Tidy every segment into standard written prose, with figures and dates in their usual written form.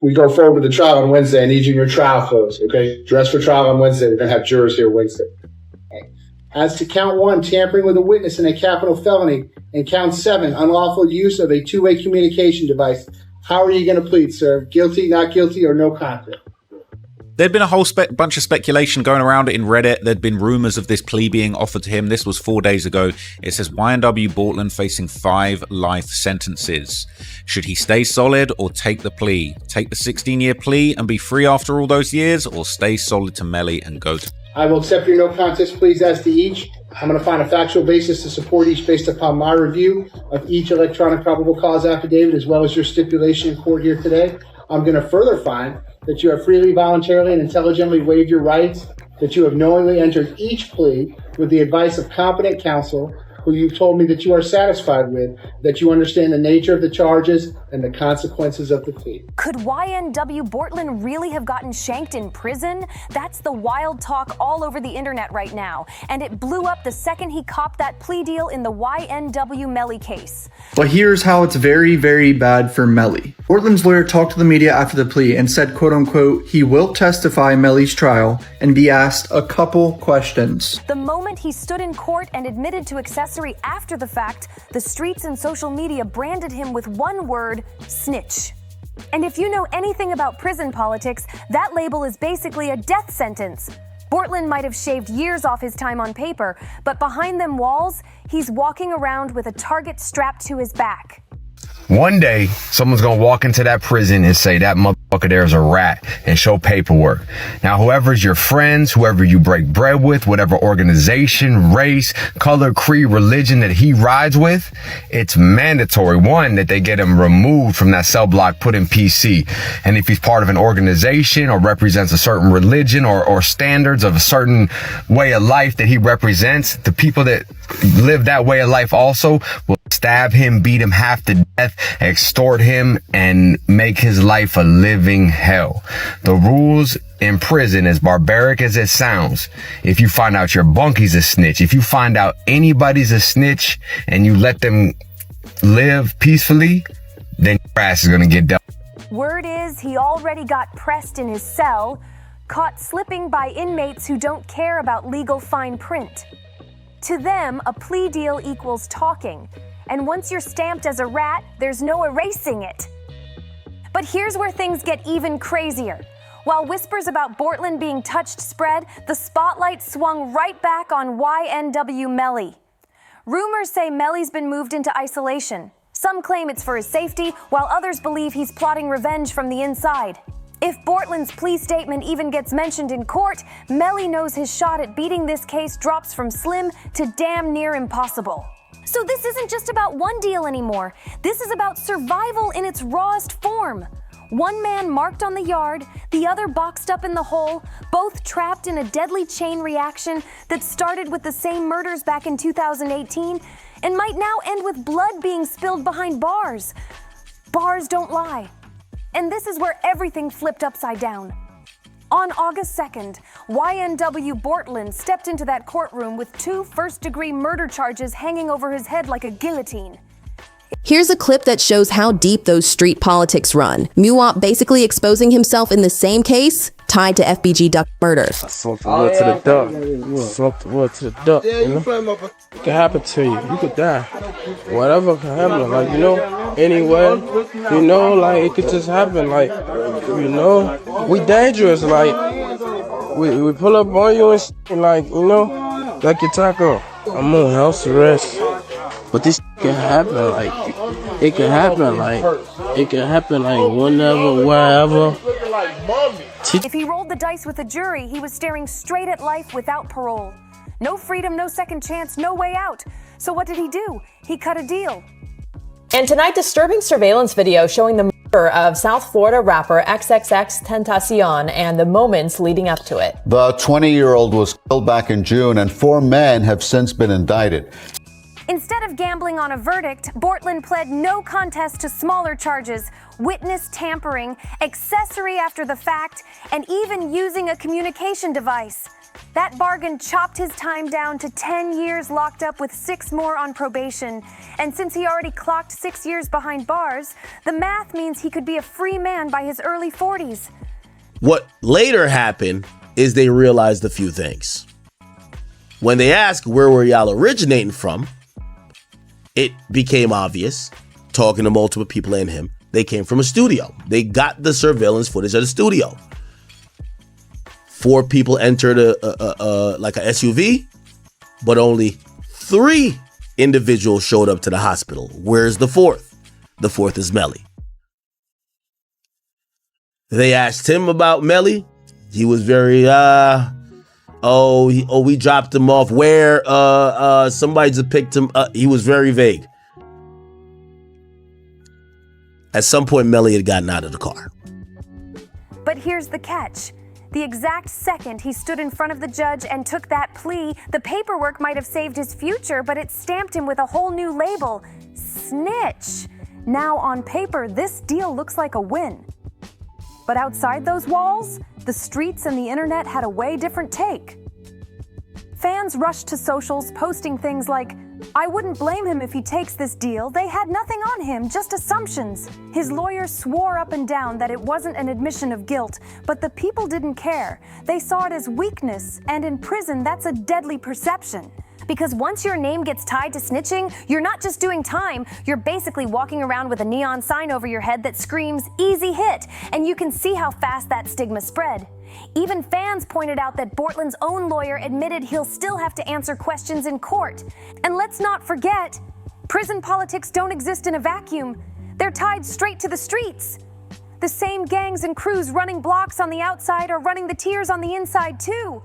we go forward with the trial on Wednesday. I need you in your trial clothes, okay? Dress for trial on Wednesday. We're going to have jurors here Wednesday. Okay. As to count 1, tampering with a witness in a capital felony, and count 7, unlawful use of a two-way communication device, how are you going to plead, sir? Guilty, not guilty, or no contest? There'd been a whole bunch of speculation going around it in Reddit. There'd been rumors of this plea being offered to him. This was 4 days ago. It says YNW Bortlen facing 5 life sentences. Should he stay solid or take the plea? Take the 16-year plea and be free after all those years, or stay solid to Melly and go to... I will accept your no contest pleas as to each. I'm going to find a factual basis to support each based upon my review of each electronic probable cause affidavit, as well as your stipulation in court here today. I'm going to further find that you have freely, voluntarily, and intelligently waived your rights, that you have knowingly entered each plea with the advice of competent counsel, who you've told me that you are satisfied with, that you understand the nature of the charges and the consequences of the plea. Could YNW Bortlen really have gotten shanked in prison? That's the wild talk all over the internet right now, and it blew up the second he copped that plea deal in the YNW Melly case. But here's how it's very, very bad for Melly. Bortlen's lawyer talked to the media after the plea and said, quote unquote, he will testify in Melly's trial and be asked a couple questions. The moment he stood in court and admitted to accessory after the fact, the streets and social media branded him with one word: snitch. And if you know anything about prison politics, that label is basically a death sentence. Bortlen might have shaved years off his time on paper, but behind them walls, he's walking around with a target strapped to his back. One day, someone's gonna walk into that prison and say that motherfucker there's a rat and show paperwork. Now, whoever's your friends, whoever you break bread with, whatever organization, race, color, creed, religion that he rides with, it's mandatory, one, that they get him removed from that cell block, put in PC. And if he's part of an organization or represents a certain religion or standards of a certain way of life that he represents, the people that live that way of life also will stab him, beat him half to death, extort him, and make his life a living hell. The rules in prison, as barbaric as it sounds, if you find out your bunky's a snitch, if you find out anybody's a snitch and you let them live peacefully, then your ass is gonna get done. Word is he already got pressed in his cell, caught slipping by inmates who don't care about legal fine print. To them, a plea deal equals talking. And once you're stamped as a rat, there's no erasing it. But here's where things get even crazier. While whispers about Bortlen being touched spread, the spotlight swung right back on YNW Melly. Rumors say Melly's been moved into isolation. Some claim it's for his safety, while others believe he's plotting revenge from the inside. If Bortlen's plea statement even gets mentioned in court, Melly knows his shot at beating this case drops from slim to damn near impossible. So this isn't just about one deal anymore. This is about survival in its rawest form. One man marked on the yard, the other boxed up in the hole, both trapped in a deadly chain reaction that started with the same murders back in 2018 and might now end with blood being spilled behind bars. Bars don't lie. And this is where everything flipped upside down. On August 2nd, YNW Bortlen stepped into that courtroom with 2 first-degree murder charges hanging over his head like a guillotine. Here's a clip that shows how deep those street politics run. Muwop basically exposing himself in the same case tied to FBG Duck murder. Smoked the wood to the duck. Smoked the wood to the duck. You know? It can happen to you. You could die. Whatever can happen. Like, you know, anyway, you know, like, it could just happen. Like, you know, we dangerous. Like, we pull up on you and like, you know, like your taco. I'm on house arrest. But this can happen, like, it can happen, like, whenever, wherever. If he rolled the dice with a jury, he was staring straight at life without parole. No freedom, no second chance, no way out. So what did he do? He cut a deal. And tonight, disturbing surveillance video showing the murder of South Florida rapper XXXTentacion and the moments leading up to it. The 20-year-old was killed back in June, and 4 men have since been indicted. Instead of gambling on a verdict, Bortlen pled no contest to smaller charges: witness tampering, accessory after the fact, and even using a communication device. That bargain chopped his time down to 10 years locked up with 6 more on probation. And since he already clocked 6 years behind bars, the math means he could be a free man by his early 40s. What later happened is they realized a few things. When they asked where were y'all originating from, it became obvious, talking to multiple people and him, they came from a studio. They got the surveillance footage of the studio. 4 people entered like a SUV, but only 3 individuals showed up to the hospital. Where's the 4th? The 4th is Melly. They asked him about Melly. He was very, we dropped him off. Where? Somebody just picked him up. He was very vague. At some point, Melly had gotten out of the car. But here's the catch. The exact second he stood in front of the judge and took that plea, the paperwork might have saved his future, but it stamped him with a whole new label, snitch. Now on paper, this deal looks like a win. But outside those walls, the streets and the internet had a way different take. Fans rushed to socials posting things like, "I wouldn't blame him if he takes this deal. They had nothing on him, just assumptions." His lawyer swore up and down that it wasn't an admission of guilt, but the people didn't care. They saw it as weakness, and in prison, that's a deadly perception. Because once your name gets tied to snitching, you're not just doing time, you're basically walking around with a neon sign over your head that screams, "Easy hit," and you can see how fast that stigma spread. Even fans pointed out that Bortlen's own lawyer admitted he'll still have to answer questions in court. And let's not forget, prison politics don't exist in a vacuum. They're tied straight to the streets. The same gangs and crews running blocks on the outside are running the tiers on the inside too.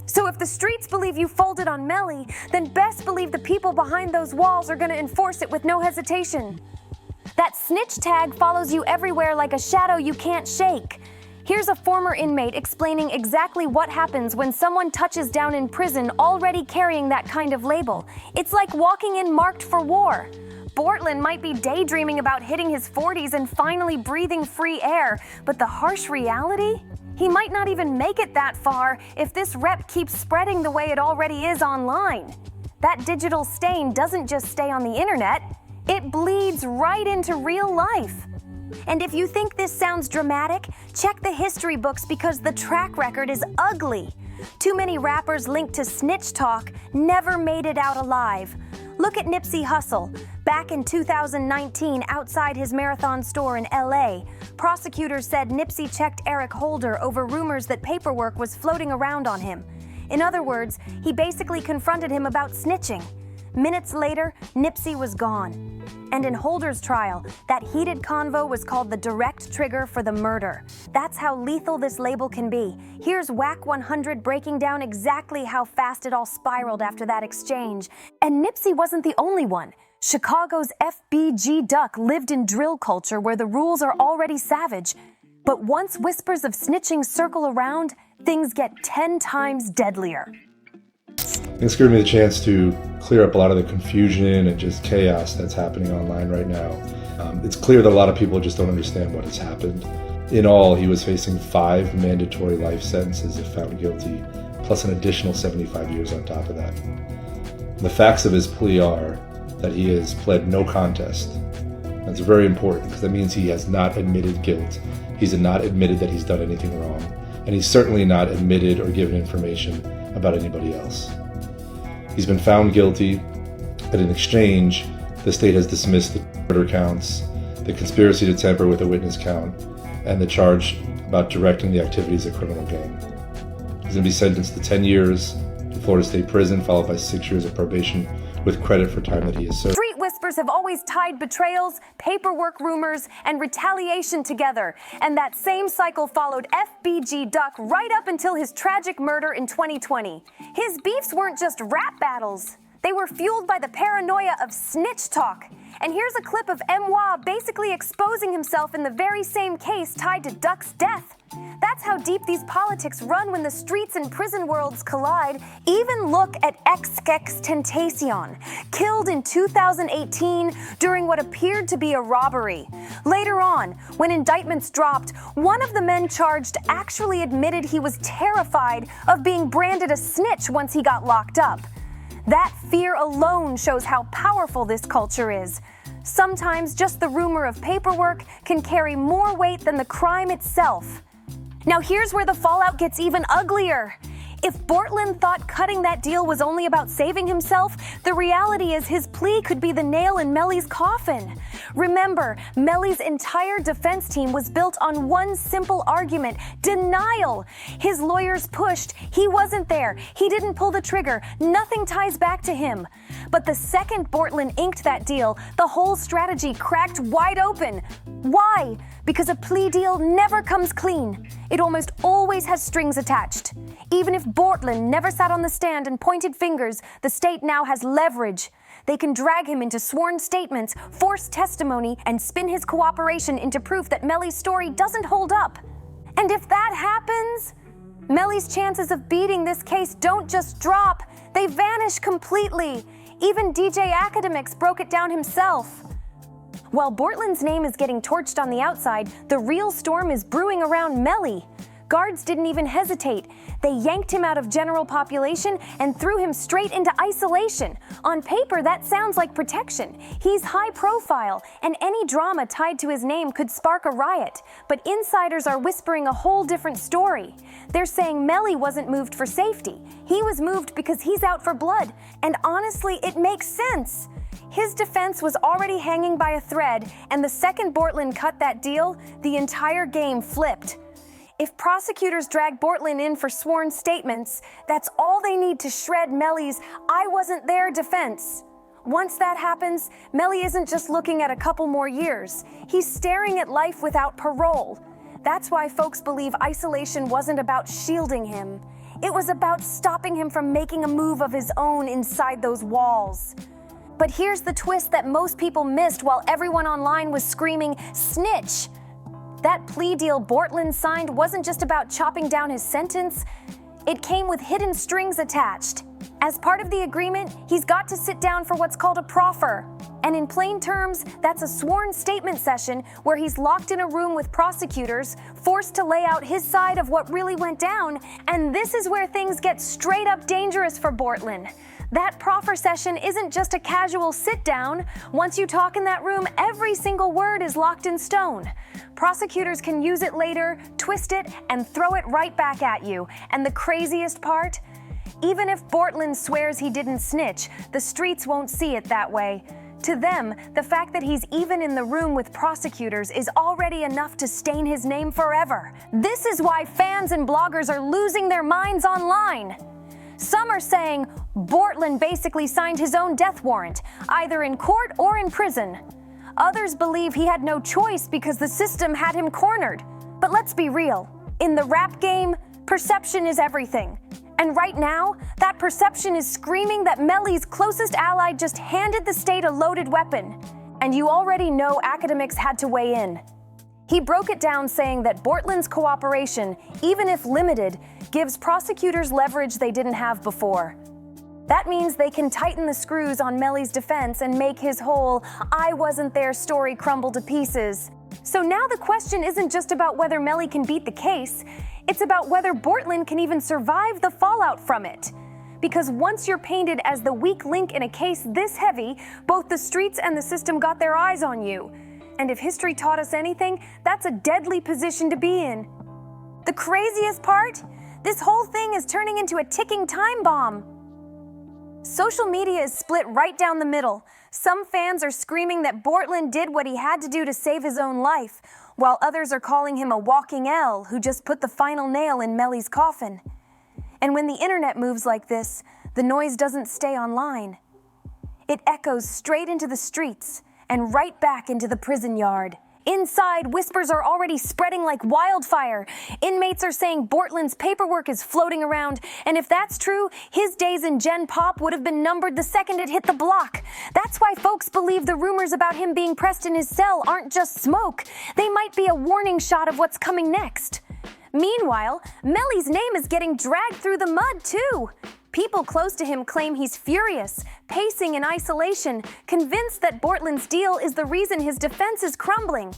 So if the streets believe you folded on Melly, then best believe the people behind those walls are going to enforce it with no hesitation. That snitch tag follows you everywhere like a shadow you can't shake. Here's a former inmate explaining exactly what happens when someone touches down in prison already carrying that kind of label. It's like walking in marked for war. Bortlen might be daydreaming about hitting his 40s and finally breathing free air, but the harsh reality? He might not even make it that far if this rep keeps spreading the way it already is online. That digital stain doesn't just stay on the internet, it bleeds right into real life. And if you think this sounds dramatic, check the history books because the track record is ugly. Too many rappers linked to snitch talk never made it out alive. Look at Nipsey Hussle. Back in 2019, outside his Marathon store in LA, prosecutors said Nipsey checked Eric Holder over rumors that paperwork was floating around on him. In other words, he basically confronted him about snitching. Minutes later, Nipsey was gone. And in Holder's trial, that heated convo was called the direct trigger for the murder. That's how lethal this label can be. Here's Whack 100 breaking down exactly how fast it all spiraled after that exchange. And Nipsey wasn't the only one. Chicago's FBG Duck lived in drill culture where the rules are already savage. But once whispers of snitching circle around, things get 10 times deadlier. It's given me the chance to clear up a lot of the confusion and just chaos that's happening online right now. It's clear that a lot of people just don't understand what has happened. In all, he was facing 5 mandatory life sentences if found guilty, plus an additional 75 years on top of that. The facts of his plea are that he has pled no contest. That's very important because that means he has not admitted guilt. He's not admitted that he's done anything wrong. And he's certainly not admitted or given information about anybody else. He's been found guilty, and in exchange, the state has dismissed the murder counts, the conspiracy to tamper with a witness count, and the charge about directing the activities of a criminal gang. He's going to be sentenced to 10 years in Florida State Prison, followed by 6 years of probation with credit for time that he has served. Street whispers have always tied betrayals, paperwork rumors, and retaliation together. And that same cycle followed FBG Duck right up until his tragic murder in 2020. His beefs weren't just rap battles. They were fueled by the paranoia of snitch talk. And here's a clip of MWA basically exposing himself in the very same case tied to Duck's death. That's how deep these politics run when the streets and prison worlds collide. Even look at XX Tentacion, killed in 2018 during what appeared to be a robbery. Later on, when indictments dropped, one of the men charged actually admitted he was terrified of being branded a snitch once he got locked up. That fear alone shows how powerful this culture is. Sometimes just the rumor of paperwork can carry more weight than the crime itself. Now here's where the fallout gets even uglier. If Bortlen thought cutting that deal was only about saving himself, the reality is his plea could be the nail in Melly's coffin. Remember, Melly's entire defense team was built on one simple argument: denial. His lawyers pushed. He wasn't there. He didn't pull the trigger. Nothing ties back to him. But the second Bortlen inked that deal, the whole strategy cracked wide open. Why? Because a plea deal never comes clean. It almost always has strings attached. Even if Bortlen never sat on the stand and pointed fingers, the state now has leverage. They can drag him into sworn statements, force testimony, and spin his cooperation into proof that Melly's story doesn't hold up. And if that happens, Melly's chances of beating this case don't just drop, they vanish completely. Even DJ Academics broke it down himself. While Bortlen's name is getting torched on the outside, the real storm is brewing around Melly. Guards didn't even hesitate. They yanked him out of general population and threw him straight into isolation. On paper, that sounds like protection. He's high profile, and any drama tied to his name could spark a riot. But insiders are whispering a whole different story. They're saying Melly wasn't moved for safety. He was moved because he's out for blood. And honestly, it makes sense. His defense was already hanging by a thread, and the second Bortlen cut that deal, the entire game flipped. If prosecutors drag Bortlen in for sworn statements, that's all they need to shred Melly's "I wasn't there" defense. Once that happens, Melly isn't just looking at a couple more years. He's staring at life without parole. That's why folks believe isolation wasn't about shielding him. It was about stopping him from making a move of his own inside those walls. But here's the twist that most people missed while everyone online was screaming, "Snitch!" That plea deal Bortlen signed wasn't just about chopping down his sentence. It came with hidden strings attached. As part of the agreement, he's got to sit down for what's called a proffer. And in plain terms, that's a sworn statement session where he's locked in a room with prosecutors, forced to lay out his side of what really went down. And this is where things get straight up dangerous for Bortlen. That proffer session isn't just a casual sit-down. Once you talk in that room, every single word is locked in stone. Prosecutors can use it later, twist it, and throw it right back at you. And the craziest part? Even if Bortlen swears he didn't snitch, the streets won't see it that way. To them, the fact that he's even in the room with prosecutors is already enough to stain his name forever. This is why fans and bloggers are losing their minds online. Some are saying Bortlen basically signed his own death warrant, either in court or in prison. Others believe he had no choice because the system had him cornered. But let's be real. In the rap game, perception is everything. And right now, that perception is screaming that Melly's closest ally just handed the state a loaded weapon. And you already know Academics had to weigh in. He broke it down saying that Bortlen's cooperation, even if limited, gives prosecutors leverage they didn't have before. That means they can tighten the screws on Melly's defense and make his whole "I wasn't there" story crumble to pieces. So now the question isn't just about whether Melly can beat the case, it's about whether Bortlen can even survive the fallout from it. Because once you're painted as the weak link in a case this heavy, both the streets and the system got their eyes on you. And if history taught us anything, that's a deadly position to be in. The craziest part? This whole thing is turning into a ticking time bomb. Social media is split right down the middle. Some fans are screaming that Bortlen did what he had to do to save his own life, while others are calling him a walking L who just put the final nail in Melly's coffin. And when the internet moves like this, the noise doesn't stay online. It echoes straight into the streets and right back into the prison yard. Inside, whispers are already spreading like wildfire. Inmates are saying Bortlen's paperwork is floating around, and if that's true, his days in Gen Pop would have been numbered the second it hit the block. That's why folks believe the rumors about him being pressed in his cell aren't just smoke. They might be a warning shot of what's coming next. Meanwhile, Melly's name is getting dragged through the mud, too. People close to him claim he's furious, pacing in isolation, convinced that Bortlen's deal is the reason his defense is crumbling.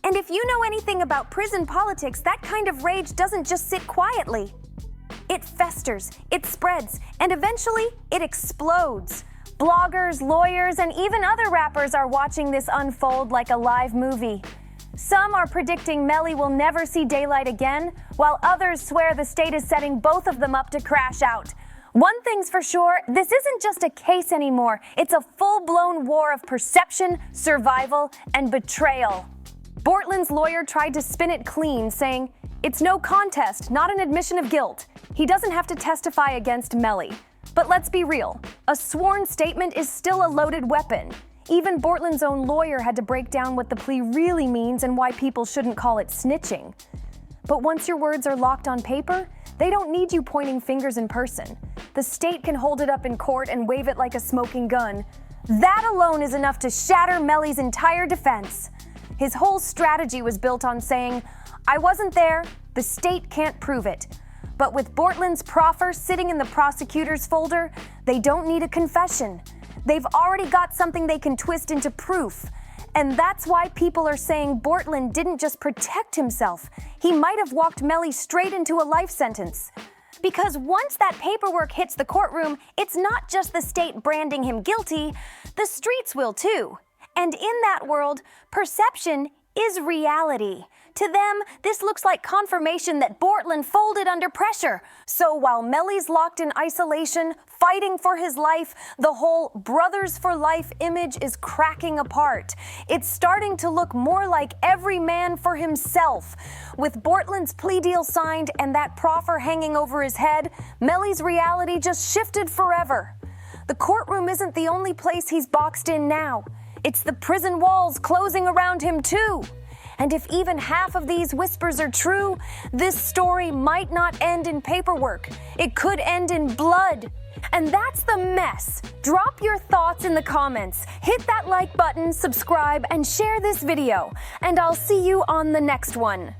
And if you know anything about prison politics, that kind of rage doesn't just sit quietly. It festers, it spreads, and eventually it explodes. Bloggers, lawyers, and even other rappers are watching this unfold like a live movie. Some are predicting Melly will never see daylight again, while others swear the state is setting both of them up to crash out. One thing's for sure, this isn't just a case anymore. It's a full-blown war of perception, survival, and betrayal. Bortlen's lawyer tried to spin it clean, saying, "It's no contest, not an admission of guilt. He doesn't have to testify against Melly." But let's be real, a sworn statement is still a loaded weapon. Even Bortlen's own lawyer had to break down what the plea really means and why people shouldn't call it snitching. But once your words are locked on paper, they don't need you pointing fingers in person. The state can hold it up in court and wave it like a smoking gun. That alone is enough to shatter Melly's entire defense. His whole strategy was built on saying, "I wasn't there, the state can't prove it." But with Bortlen's proffer sitting in the prosecutor's folder, they don't need a confession. They've already got something they can twist into proof. And that's why people are saying Bortlen didn't just protect himself. He might have walked Melly straight into a life sentence. Because once that paperwork hits the courtroom, it's not just the state branding him guilty, the streets will too. And in that world, perception is reality. To them, this looks like confirmation that Bortlen folded under pressure. So while Melly's locked in isolation, fighting for his life, the whole brothers for life image is cracking apart. It's starting to look more like every man for himself. With Bortlen's plea deal signed and that proffer hanging over his head, Melly's reality just shifted forever. The courtroom isn't the only place he's boxed in now. It's the prison walls closing around him too. And if even half of these whispers are true, this story might not end in paperwork. It could end in blood. And that's the mess. Drop your thoughts in the comments. Hit that like button, subscribe, and share this video. And I'll see you on the next one.